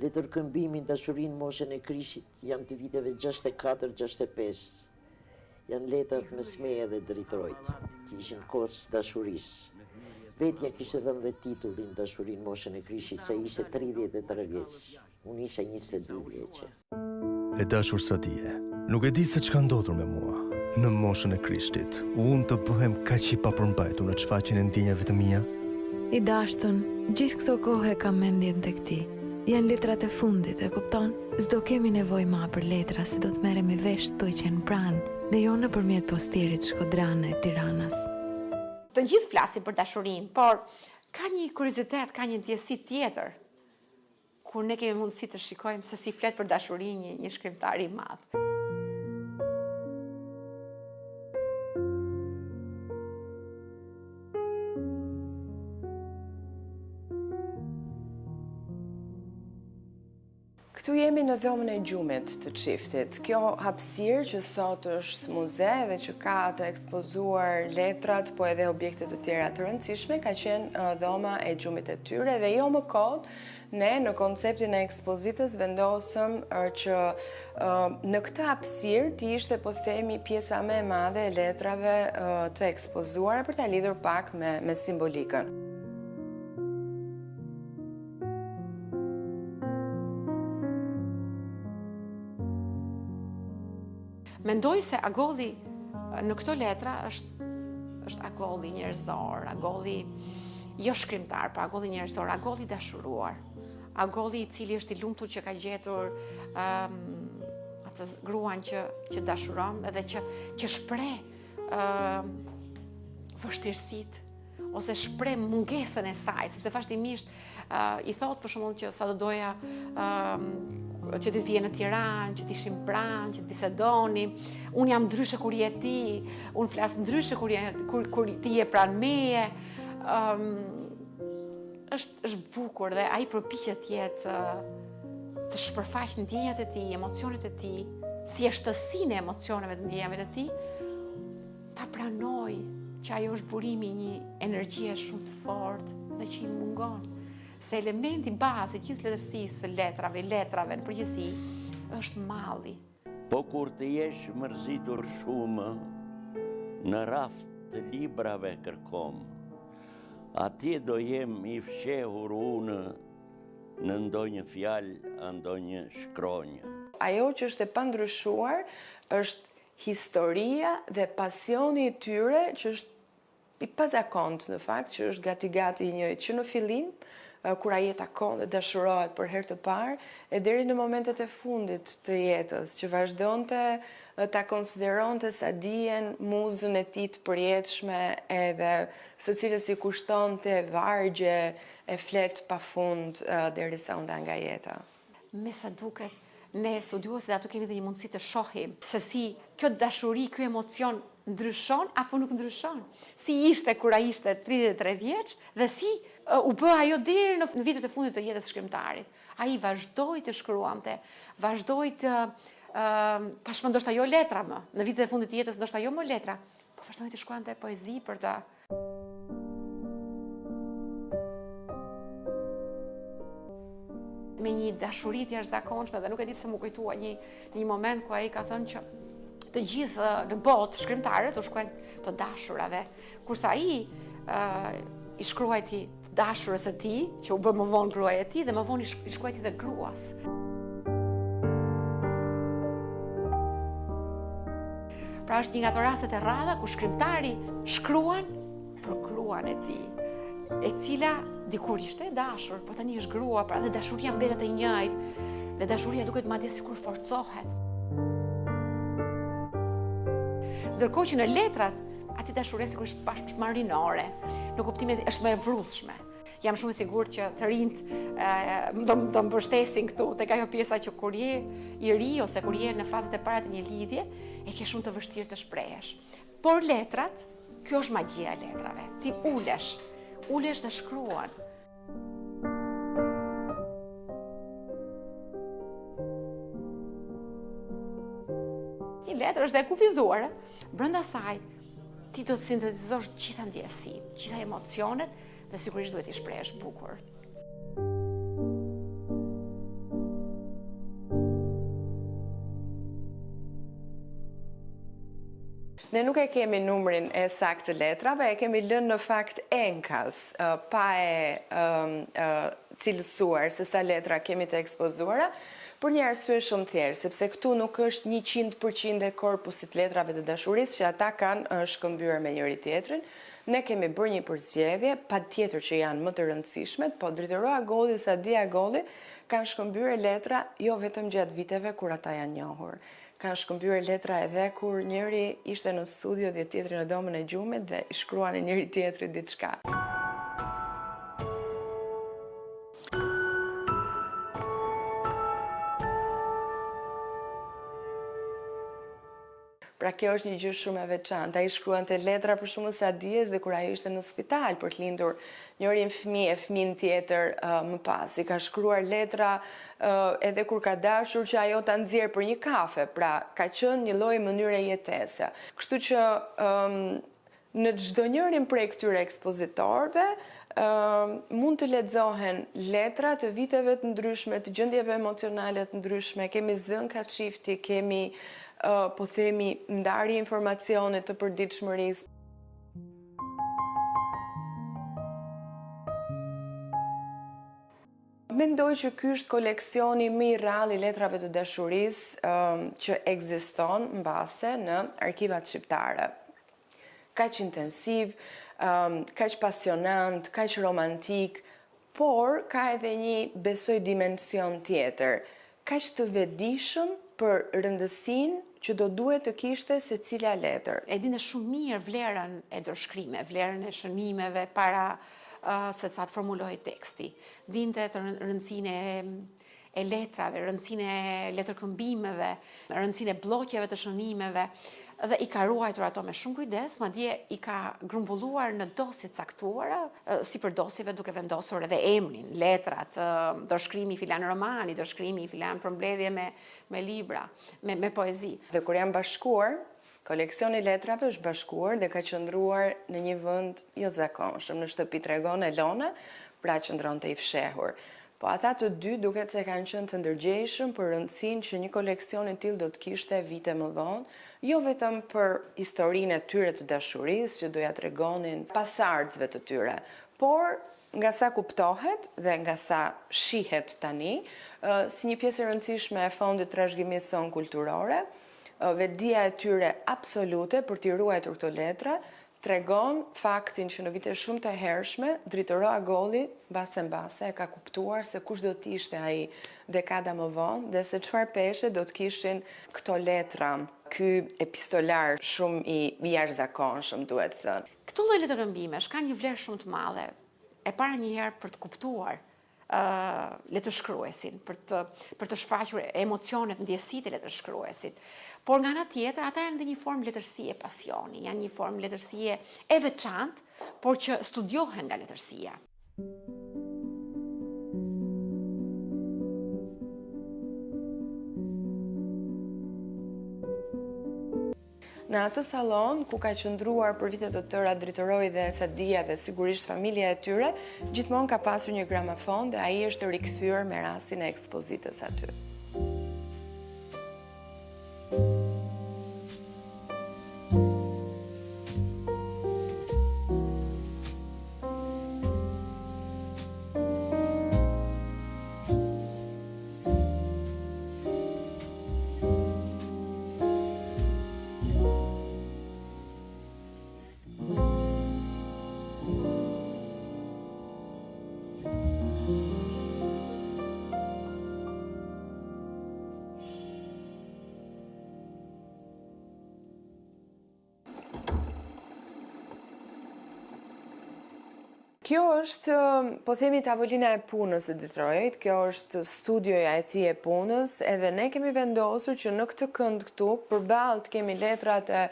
Letërkëmbimin Dashurinë moshën e Krishtit janë të viteve 64-65. Janë letrat me smeje dhe dritrojt, që ishin kohës dashurisë. Vetja kishte dhënë dhe titullin Dashurinë moshën e Krishtit, se ishte 33 vjeç. Unë isha 22 vjeçe. E dashur Sadie, nuk e di se ç'ka ndodhur me mua. Në moshën e Krishtit, unë të bëhem kaq i papërmbajtur në çfaqjen e ndjenjave të mia. I dashtun, gjithë këto kohë kam mendjen tek ti. Janë letrat e fundit, e kupton? S'do kemi nevojë më për letra, se do të merremi vesh të i qenë pranë, dhe jo nëpërmjet postirit Shkodranë e Tiranës. Të gjithë flasin për dashurinë, por ka një kuriozitet, ka një ndjesi tjetër, kur ne kemi mundësi të shikojmë se si flet për dashurinë një shkrimtar i madh. Këtu jemi në dhomën e gjumit të çiftit. Kjo hapësirë që sot është muze dhe që ka të ekspozuar letrat, po edhe objekte të tjera të rëndësishme, ka qenë dhoma e gjumit e tyre dhe jo më kot, ne në konceptin e ekspozitës vendosëm që në këtë hapësirë të ishte, po themi, pjesa më e madhe e letrave të ekspozuara për ta lidhur pak me simbolikën. Mendoj se agolli në këto letra është agolli njerëzor, agolli jo shkrimtar, pa agolli njerëzor, agolli dashuruar, agolli i cili është i lumtur që ka gjetur atë gruan që dashuron edhe që shpreh vështirësitë ose shpreh mungesën e saj, sepse vazhdimisht i thot për shembull që sa do doja që të vjen në Tiranë, që të ishim pranë, që të bisedoni. Unë jam ndryshe kur je ti, unë flas ndryshe kur ti je pranë meje. Është bukur dhe ai përpiqet të shpërfaq ndjenjat e tij, emocionet e tij, thjeshtësinë e emocioneve të ndjenjave të tij, ta pranoj që ajo është burimi i një energjie shumë të fortë dhe që i mungon. Se elementi bazë i gjithë letërsisë, letrave në përgjithësi, është malli. Po kur të jesh mërzitur shumë, në raft të librave kërkom, atje do jem i fshehur unë në ndonjë fjalë, ndonjë shkronjë. Ajo që është e pandryshuar është historia dhe pasioni i tyre, që është i pazakont në fakt, që është gati një që në fillim, kur ai takon dhe dashurohet për herë të parë, e deri në momentet e fundit të jetës, që vazhdonte ta konsideronte Sadien muzën e tij të përjetshme, edhe secilës i kushtonte vargje e flet pafund derisa u nda nga jeta. Me sa duket, ne studiuesit ato kemi dhe një mundësi të shohim se si kjo dashuri, ky emocion ndryshon apo nuk ndryshon. Si ishte kur ai ishte 33 vjeç dhe si u bë ajo deri në vitet e fundit të jetës së shkrimtarit. Ai vazhdoi të shkruante, vazhdoi tashmë ndoshta jo letra më, në vitet e fundit të jetës ndoshta jo më letra, po vazhdoi të shkruante poezi për ta. Me një dashuri të jashtëzakonshme dhe nuk e di pse më kujtua një moment ku ai ka thënë që të gjithë në botë shkrimtarët u shkruajnë të dashurave, kurse ai i shkruajti të dashurës e tij, që u bë më vonë gruaja e tij dhe më vonë i shkruajti dhe gruas. Pra është një nga ato rastet e rralla ku shkrimtari shkruan për gruan e tij, e cila dikur ishte e dashur, por tani është grua, pra dhe dashuria mbetet e njëjtë, dhe dashuria duket madje sikur forcohet. Ndërkohë që në letrat, ati dashuria sikur është bashkëmarrinore, në kuptimin është më e vrrullshme. Jam shumë e sigurt që të rinjt do mbështesin këtu tek ajo pjesa që kur je i ri ose kur je në fazat e para të një lidhje, e ke shumë të vështirë të shprehesh. Por letrat, kjo është magjia e letrave. Ti ulesh dhe shkruan. Një letër është dhe kufizuar, brenda saj ti do të sintetizosh gjitha ndjesitë, gjitha emocionet dhe sigurisht duhet i shprehesh bukur. Ne nuk e kemi numrin e saktë të letrave, e kemi lënë në fakt enkas, pa cilësuar se sa letra kemi të ekspozuara, për një arsye shumë thjeshtë, sepse këtu nuk është 100% e korpusit letrave të dashurisë që ata kanë shkëmbyer me njëri tjetrin. Ne kemi bërë një përzgjedhje, patjetër që janë më të rëndësishmet, po Dritoroa Golli, Sadia Golli kanë shkëmbyer letra jo vetëm gjatë viteve kur ata janë njohur. Kanë shkëmbyer letra edhe kur njëri ishte në studio dhe tjetri në domën e gjumit dhe i shkruan e njëri tjetri diçka. Pra kjo është një gjë shumë e veçantë. Ai shkruante letra për shembull Sadies dhe kur ai ishte në spital për të lindur njërin fëmijë tjetër më pas. I ka shkruar letra edhe kur ka dashur që ajo ta nxjerrë për një kafe. Pra ka qenë një lloj mënyre jetese. Kështu që në çdo njërin prej këtyre ekspozitorëve mund të lexohen letra të viteve të ndryshme, të gjendjeve emocionale të ndryshme. Kemi zënka çifti, kemi po themi ndarje informacione të përditshmërisë. Mendoj që ky është koleksioni më i rrallë i letrave të dashurisë që ekziston mbase në arkivat shqiptare. Kaq intensiv, kaq pasionant, kaq romantik, por ka edhe një, besoj, dimension tjetër, kaq të vetëdijshëm për rëndësinë që do duhet të kishte secila letër. E dinte shumë mirë vlerën e dorëshkrimeve, vlerën e shënimeve para se sa të formulohej teksti. Dinte të rëndësinë e letrave, rëndësinë e letërkëmbimeve, rëndësinë e bllokjeve të shënimeve, dhe i ka ruajtur ato me shumë kujdes, madje i ka grumbulluar në dosje të caktuara, sipër dosjeve duke vendosur edhe emrin, letrat, dorëshkrimi filan romani, dorëshkrimi filan përmbledhje me libra, me poezi. Dhe kur janë bashkuar, koleksioni letrave është bashkuar dhe ka qëndruar në një vend jo të zakonshëm, në shtëpi tregon Elona, pra qëndronte i fshehur. Po ata të dy duket se kanë qenë të ndërgjegjshëm për rëndësinë që një koleksion i tillë do të kishte vite më vonë, jo vetëm për historinë e tyre të dashurisë që doja tregonin pasardhësve të tyre, por nga sa kuptohet dhe nga sa shihet tani, si një pjesë e rëndësishme e fondit trashëgimisë son kulturore, vetdia e tyre absolute për t'i ruajtur këto letra tregon faktin që në vite shumë të hershme, Dritoroa Golli, mbase e ka kuptuar se kush do t'ishte ai dekada më vonë dhe se çfarë peshe do të kishin këto letra, ky epistolar shumë i jashtëzakonshëm, duhet thënë. Këto lloj letërkëmbimesh kanë një vlerë shumë të madhe. E para një herë për të kuptuar letërshkruesin, për të shfaqur emocionet, ndjesitë e letërshkruesit. Por nga ana tjetër, ata janë dhe një formë letërsie pasioni, janë një formë letërsie e veçantë, por që studiohen nga letërsia. Në atë sallon, ku ka qëndruar për vite të tëra Dritoroi dhe Sadia dhe sigurisht familja e tyre, gjithmonë ka pasur një gramafon dhe ai është rikthyer me rastin e ekspozitës aty. Kjo është, po themi, tavolina e punës e Detroit, kjo është studioja e tij e punës, edhe ne kemi vendosur që në këtë kënd këtu, përballë kemi letrat e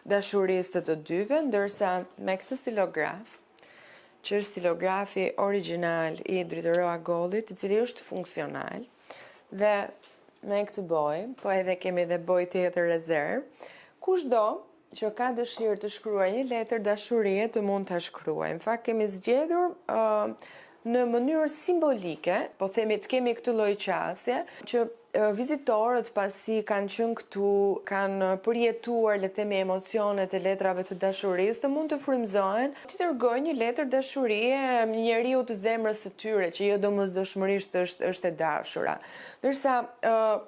dashurisë të dyve, ndërsa me këtë stilograf, që është stilografi origjinal i Dritoroa Gollit, i cili është funksional, dhe me këtë bojë, po edhe kemi edhe bojë tjetër rezervë, kushdo që ka dëshirë të shkruaj një letër dashurie të mund të shkruaj. Në fakt kemi zgjedhur në mënyrë simbolike, po themi të kemi këtë lloj qasje, që vizitorët pasi kanë qenë këtu, kanë përjetuar le të themi emocionet e letrave të dashurisë, të mund të frymëzohen, të dërgojnë një letër dashurie një njeriu të zemrës së tyre, që jo domosdoshmërisht është e dashura. Ndërsa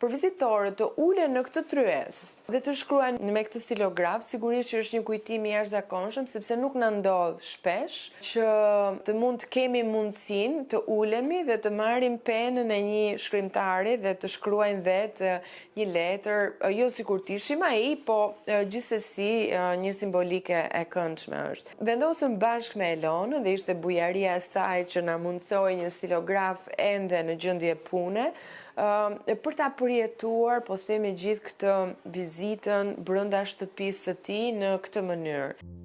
për vizitorët të ulen në këtë tryezë dhe të shkruajnë me këtë stilograf, sigurisht që është një kujtim i jashtëzakonshëm, sepse nuk na ndodh shpesh që të mund të kemi mundësinë të ulemi dhe të marrim penën e një shkrimtari dhe të shkruajmë vetë një letër, jo sikur të ishim ai, po gjithsesi një simbolike e këndshme është. Vendosëm bashkë me Elonën dhe ishte bujaria e saj që na mundsoi një stilograf ende në gjendje pune, për ta përjetuar, po themi gjithë këtë vizitën brenda shtëpisë së tij në këtë mënyrë.